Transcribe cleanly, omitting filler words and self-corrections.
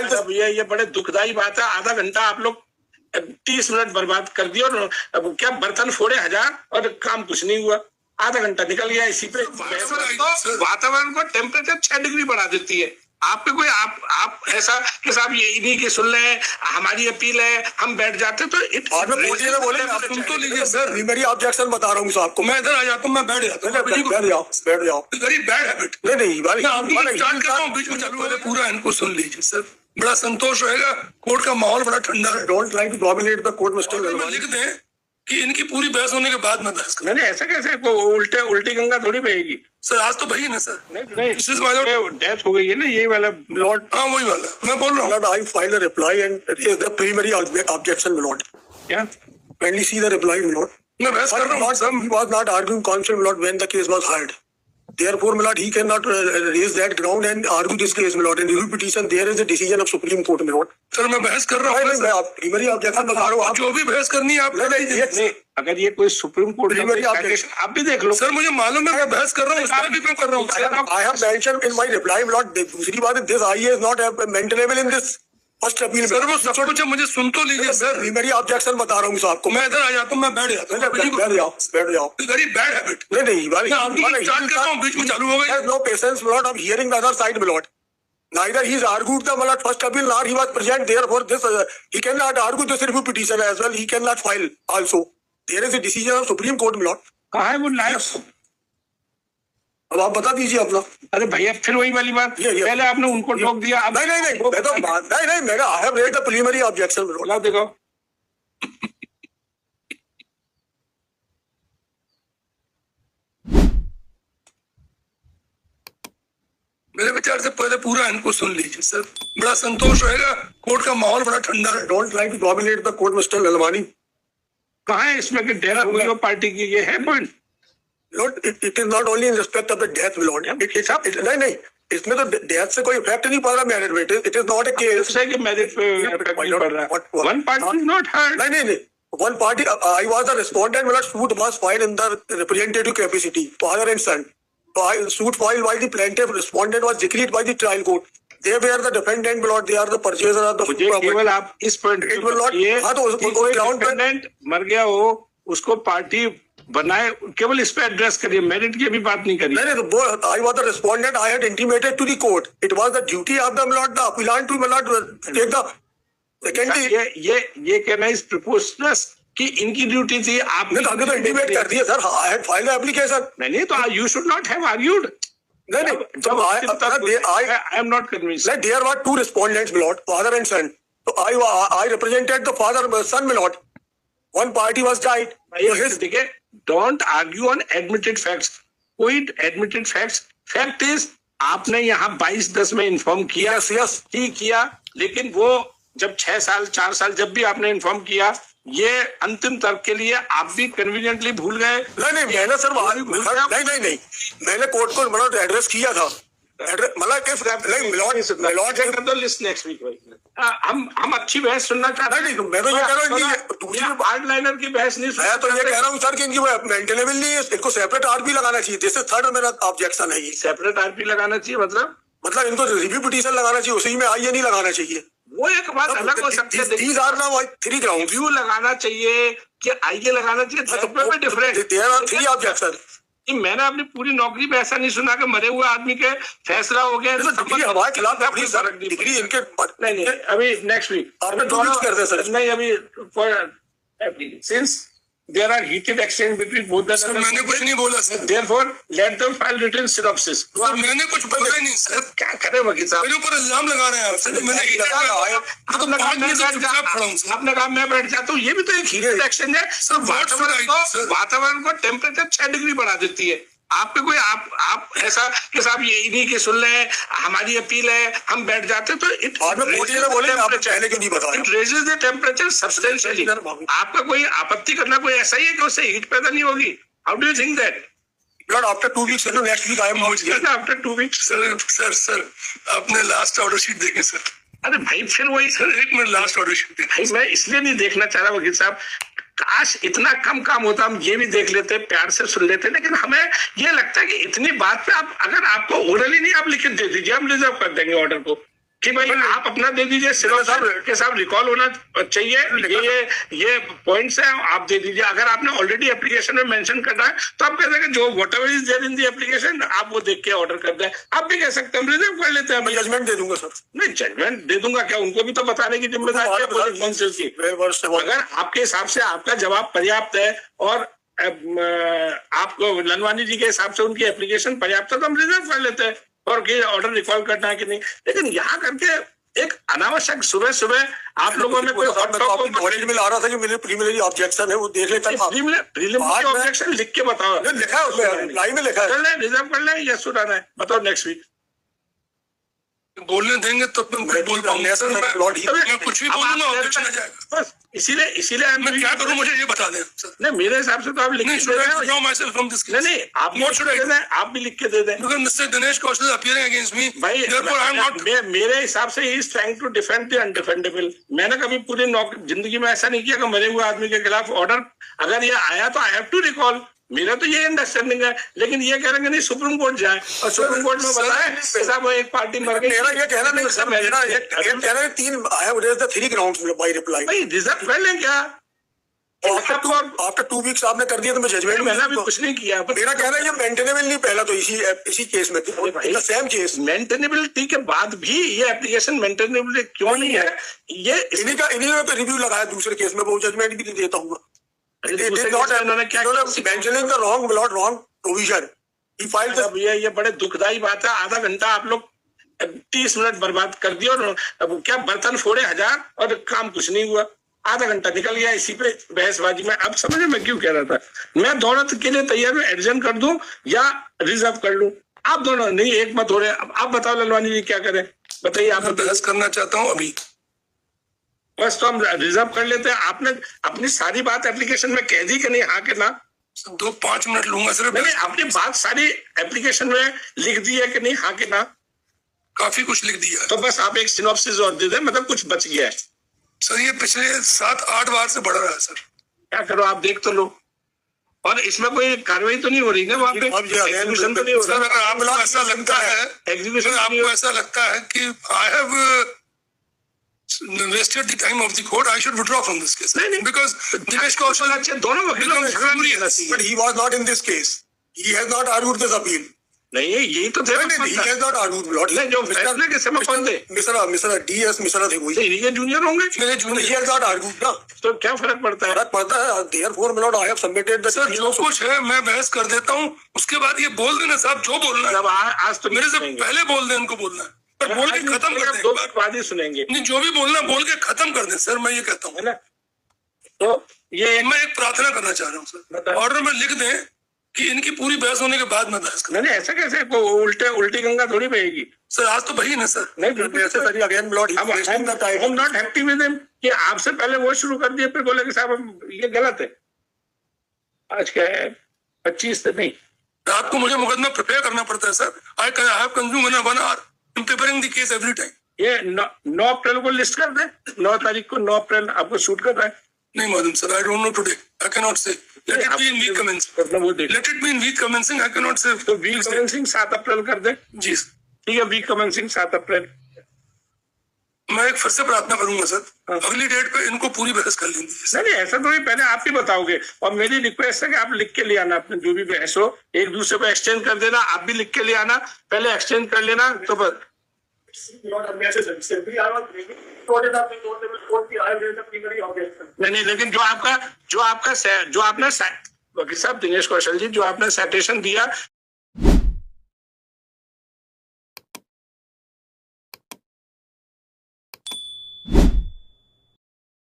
भैया ये बड़े दुखदाई बात है। आधा घंटा आप लोग 30 मिनट बर्बाद कर दिया और अब क्या बर्तन फोड़े 1000 और काम कुछ नहीं हुआ। आधा घंटा निकल गया इसी पे। वातावरण को टेम्परेचर 6 डिग्री बढ़ा देती है। आप पे कोई आप ऐसा कि साहब ये इन्हीं की सुन लें, हमारी अपील है, हम बैठ जाते तो बोले आप सुन तो लीजिए सर, मेरी ऑब्जेक्शन बता रहा हूँ आपको। मैं इधर आ जाता हूँ, मैं बैठ जाता हूँ। बैठ जाओ। Very bad habit. नहीं बीच में चालू है, पूरा इनको सुन लीजिए सर, बड़ा संतोष रहेगा। कोर्ट का माहौल बड़ा ठंडा है। Don't try to dominate the court mister. लिख दें कि इनकी पूरी बहस होने के बाद मैं बहस करूं। नहीं ऐसा कैसे, उल्टी गंगा थोड़ी बहेगी सर। आज तो बही ना सर। नहीं डेथ हो गई है ना, ये वाला लॉर्ड। हाँ वही वाला मैं बोल रहा हूँ। I file a reply and the preliminary objection my lord. क्या kindly see the reply my lord. मैं बहस कर रहा हूँ। He was not arguing counsel milord when the case was heard. Therefore, Milord, he cannot raise that ground and argue this case, Milord. In review petition, there is a decision of Supreme Court, Milord. Sir मैं बहस कर रहा हूँ। मैं preliminary objection बता रहा हूँ। आप जो भी बहस करनी है आप नहीं, अगर ये कोई सुप्रीम कोर्ट आप भी देख लो सर। मुझे मालूम है मैं बहस कर रहा हूँ, इसमें भी मैं कर रहा हूँ। I have mentioned in my reply, Milord. दूसरी बात है, this IA is not maintainable in this first appeal. Sir वो सब कुछ मुझे सुन तो लीजिए सर। मेरी ऑब्जेक्शन बता रहा हूँ आपको। मैं इधर आ जाता हूँ, मैं बैठ जाता हूँ। बैठ जाओ। Very bad habit. नहीं बीच में चालू हो गई। No patience milord of hearing the other side milord. Neither he has argued the Milord first appeal nor he was present there for this. He cannot argue this review petition as well. He cannot file also. There is a decision of Supreme Court Milord. कहाँ है वो live? अब आप बता दीजिए अपना। अरे भैया फिर वही वाली बात, पहले आपने उनको टोक दिया। नहीं मेरा I have read the preliminary objection Milord। देखो मेरे विचार से पहले पूरा इनको सुन लीजिए सर, बड़ा संतोष रहेगा। कोर्ट का माहौल बड़ा ठंडा है। Don't try to dominate the court mister Lalwani. कहाँ है इसमें कि डेथ हो गई पार्टी की, ये है point? Lord, it is not only in respect of the death, Lord. नहीं इसमें तो डेथ से कोई इफेक्ट नहीं पड़ रहा मेरिट पे। It is not a case कि मेरिट पे इफेक्ट नहीं पड़ रहा। One party is not heard. नहीं one party. I was the respondent when suit was filed in the representative capacity father and son. Suit filed by the plaintiff, respondent was decreed by the trial court. They were the defendant, Milord. They are the purchaser of the property. केवल आप इस point dependent मर गया हो उसको party बनाए, केवल इस पे एड्रेस करिए, मेरिट की भी बात नहीं करिए। नहीं I was the respondent. I had intimated to the court. It was the duty of the Milord, the appellant to Milord take the secondary। ये कहना इज प्रोपोर्शनस कि इनकी ड्यूटी थी। आपने तो इंटीमेट कर दिया sir. I had filed the application. नहीं तो you should not have argued. नहीं जब I am not convinced. Like there were two respondents, Milord, father and son. So I represented the father, son, Milord. One party was died. देखिए, don't argue on admitted facts. कोई admitted facts, fact is आपने यहाँ 22-10 में inform किया। Yes. ठीक किया, लेकिन वो जब 6 साल 4 साल जब भी आपने इन्फॉर्म किया, ये अंतिम तर्क के लिए आप भी कन्वीनियंटली भूल गए। नहीं मैंने सर नहीं मैंने कोर्ट को मतलब एड्रेस किया था। हम अच्छी बहस सुनना चाहते हैं। मैं तो ये कह रहा हूँ हार्ड लाइनर की बहस नहीं मैं तो ये कह रहा हूँ सर कि इनकी मेंटेनेबल नहीं है। इनको सेपरेट आरपी लगाना चाहिए। जैसे थर्ड मेरा ऑब्जेक्शन है, ये सेपरेट आरपी लगाना चाहिए। मतलब इनको रिव्यू पिटीशन लगाना चाहिए, उसी में आईए नहीं लगाना चाहिए। वो एक बात अलग हो सकती है। रिव्यू लगाना चाहिए कि आईए लगाना चाहिए, डिफरेंट। मैंने अपनी पूरी नौकरी में ऐसा नहीं सुना कि मरे हुए आदमी के फैसला हो गया हमारे खिलाफ डिग्री इनके नहीं अभी नेक्स्ट वीक नहीं अभी since there are heated exchange between both the sir मैंने कुछ नहीं बोला sir. therefore let them file written synopsis। Sir मैंने कुछ बोला ही नहीं सर। क्या करे वकील साहब, मेरे ऊपर इल्जाम लगा रहे हैं आप। आपने कहा मैं बैठ जाता हूँ, ये भी तो एक हीटेड एक्सचेंज है। वातावरण को टेम्परेचर 6 डिग्री बढ़ा देती है। आप पे कोई आप ऐसा कि साहब ये इन्हीं की सुन लें, हमारी अपील है, हम बैठ जाते तो it raises the temperature substantially. आपका कोई आपत्ति करना कोई ऐसा ही है कि उससे हीट पैदा नहीं होगी? How do you think that? Lord, after 2 weeks, sir, next week I am out here. After 2 weeks, sir, आपने लास्ट ऑर्डर शीट देखे सर? अरे भाई फिर वही सर, एक मिनट लास्ट ऑर्डर शीट भाई मैं इसलिए नहीं देखना चाह रहा वकील साहब, काश इतना कम काम होता, हम ये भी देख लेते, प्यार से सुन लेते, लेकिन हमें ये लगता है कि इतनी बात पे आप अगर आपको ओरली नहीं आप लिखित दे दीजिए, हम रिजर्व कर देंगे ऑर्डर को। कि भाई आप अपना दे दीजिए, सिर्फ साहब के साथ रिकॉल होना चाहिए, ये पॉइंट्स हैं, आप दे दीजिए। अगर आपने ऑलरेडी एप्लीकेशन में मेंशन करना है तो आप कह सकते हैं जो whatever is there in the application आप वो देख के ऑर्डर कर दें। आप भी कह सकते हैं, हम रिजर्व कर लेते हैं। मैं जजमेंट दे दूंगा सर। नहीं, जजमेंट दे दूंगा क्या, उनको भी तो बताने की जिम्मेदारी है काउंसिल की। अगर आपके हिसाब से आपका जवाब पर्याप्त है और आपको ललवानी जी के हिसाब से उनकी एप्लीकेशन पर्याप्त है तो हम रिजर्व कर लेते हैं और ऑर्डर रिकॉल करना है कि नहीं। लेकिन यहाँ करके एक अनावश्यक सुबह सुबह आप लोगों में कोई नॉलेज में ला रहा था कि मेरे प्रीलिमिनरी ऑब्जेक्शन है वो देख लेता था। प्रीलिमिनरी ऑब्जेक्शन लिख के बताओ, लिखा है उसमें, लाइन में लिखा है। कर ले, रिजर्व कर ले या सुनाना है, बताओ नेक्स्ट वीक। बोलने देंगे तो मैं बोल पाऊंगा सर, मैं कुछ भी बोलूंगा ऑब्जेक्शन आ जाएगा। बस इसीलिए मैं क्या करूं, मुझे ये बता दें सर। नहीं, मेरे हिसाब से तो आप लिख के दे रहे हो। नहीं, आप आप भी लिख के दे दें। Mister Dinesh Kaushal appearing against me, भाई therefore I am not। मेरे हिसाब से he is trying to defend the undefendable. मैंने कभी पूरी जिंदगी में ऐसा नहीं किया कि मरे हुए आदमी के खिलाफ ऑर्डर अगर ये आया तो आई हैव टू रिकॉल। मेरा तो ये अंडरस्टैंडिंग है, लेकिन ये कह रहे हैं नहीं सुप्रीम कोर्ट जाए और सुप्रीम कोर्ट में बताए ऐसा वो एक पार्टी मर गई। मेरा ये कहना नहीं सर, मेरा ये कहना है 3 I have raised the 3 grounds by reply. भाई रिजर्व कर लें क्या? आफ्टर 2 वीक्स आपने कर दिया तो मैं जजमेंट मैंने अभी कुछ नहीं किया। मेरा कहना है ये मेंटेनेबल नहीं, पहला तो इसी केस में सेम केस मेंटेनेबिलिटी के बाद भी ये एप्लीकेशन मेंटेनेबिलिटी क्यों नहीं है? ये इन्हीं ने तो रिव्यू लगाया दूसरे केस में, वो जजमेंट भी देता हूँ। Mentioning the wrong provision he filed. अब ये बड़े दुखदाई बात है, आधा घंटा आप लोग 30 मिनट बर्बाद कर दिया और अब क्या बर्तन फोड़े 1000 और काम कुछ नहीं हुआ। आधा घंटा निकल गया इसी पे बहसबाजी में। अब समझे मैं क्यों कह रहा था, मैं दोनों के लिए तैयार हूँ, एडजन कर दूं या रिजर्व कर लूं। आप दोनों नहीं, एक मत हो रहे। अब आप बताओ ललवानी जी क्या करें, बताइए। आप बहस करना चाहता हूँ अभी, बस तो हम रिजर्व कर लेते हैं। आपने अपनी सारी बात एप्लीकेशन में कह दी कि नहीं, हाँ के ना? 2-5 मिनट लूंगा सिर्फ। मैंने अपनी बात सारी एप्लीकेशन में लिख दी है कि नहीं, हाँ के ना? काफी कुछ लिख दिया है। तो बस आप एक सिनॉप्सिस और दे दें, मतलब कुछ बच गया है। सर ये पिछले 7-8 बार से बढ़ रहा है सर। क्या करो, आप देख तो लो। और इसमें कोई कार्रवाई तो नहीं हो रही है वहाँ पे, एग्जीक्यूशन तो नहीं हो रहा। सर आपको ऐसा लगता है, एग्जीक्यूशन आपको ऐसा लगता है कि I have wasted the time of the court, I should withdraw from this case. नहीं, because Dinesh Kaushal अच्छे दोनों वकीलों में झगड़ा नहीं है। But he was not in this case. He has not argued this appeal. नहीं, यही तो थे। He has not argued. नहीं, जो फैसले के समय कौन थे? मिस्टर DS मिश्रा थे कोई। ये जूनियर होंगे। मेरे junior. He has not argued ना। तो क्या फर्क पड़ता है? फर्क पड़ता है। Therefore, my lord, I have submitted the। Sir जो कुछ है मैं बहस कर देता हूँ, उसके बाद ये बोल देना साहब जो बोलना है। जब आज तो मेरे से पहले बोल दें, उनको बोलना है, पर बोल के खत्म कर दें। 2 बाद ही सुनेंगे। नहीं, जो भी बोलना बोल के खत्म कर दें सर, मैं ये कहता हूँ। है ना? तो ये मैं एक प्रार्थना करना चाह रहा हूँ सर, ऑर्डर में लिख दें कि इनकी पूरी बहस होने के बाद मैं बहस करूँ। नहीं, ऐसा कैसे? उल्टी गंगा थोड़ी बहेगी सर। आज तो बही ना सर। नहीं, ऐसे करिए अगेन लॉर्ड। अब I am not happy with him कि आपसे पहले वो शुरू कर दिए, फिर बोले कि साहब ये गलत है। आज क्या है, 25 से नहीं, रात को मुझे मुकदमा प्रिपेयर करना पड़ता है sir. I have consume 1 hour in preparing the case every time। ये 9 अप्रैल को लिस्ट कर दे। 9 तारीख को 9 अप्रैल आपको शूट कर रहा है। नहीं मालूम sir, I don't know today, I can not say. Let it be in week commencing, let it be in week commencing, I can not say. तो वीक कमेंसिंग 7 अप्रैल कर दे। जी ठीक है, वीक कमेंसिंग 7 अप्रैल। मैं एक फिर से प्रार्थना करूंगा सर, अगली डेट पे इनको पूरी बहस कर लेंगे। नहीं, ऐसा तो नहीं, पहले आप ही बताओगे। और मेरी रिक्वेस्ट है कि आप लिख के ले आना, अपने जो भी बहस हो एक दूसरे को एक्सचेंज कर देना। आप भी लिख के ले आना, पहले एक्सचेंज कर लेना तो बस। नहीं, लेकिन जो आपने वकील साहब दिनेश कौशल जी, जो आपने साइटेशन दिया